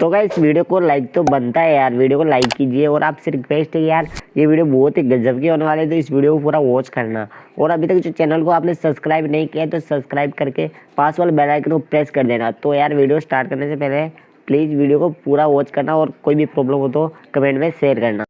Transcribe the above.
तो guys video को like तो बनता है यार, वीडियो को लाइक कीजिए। और आपसे रिक्वेस्ट है यार, ये वीडियो बहुत ही गजब की होने वाली है, तो इस वीडियो को पूरा वॉच करना। और अभी तक जो चैनल को आपने सब्सक्राइब नहीं किया तो सब्सक्राइब करके पास वाले बेल आइकन को प्रेस कर देना। तो यार वीडियो स्टार्ट करने से पहले प्लीज़ वीडियो को पूरा वॉच करना, और कोई भी प्रॉब्लम हो तो कमेंट में शेयर करना।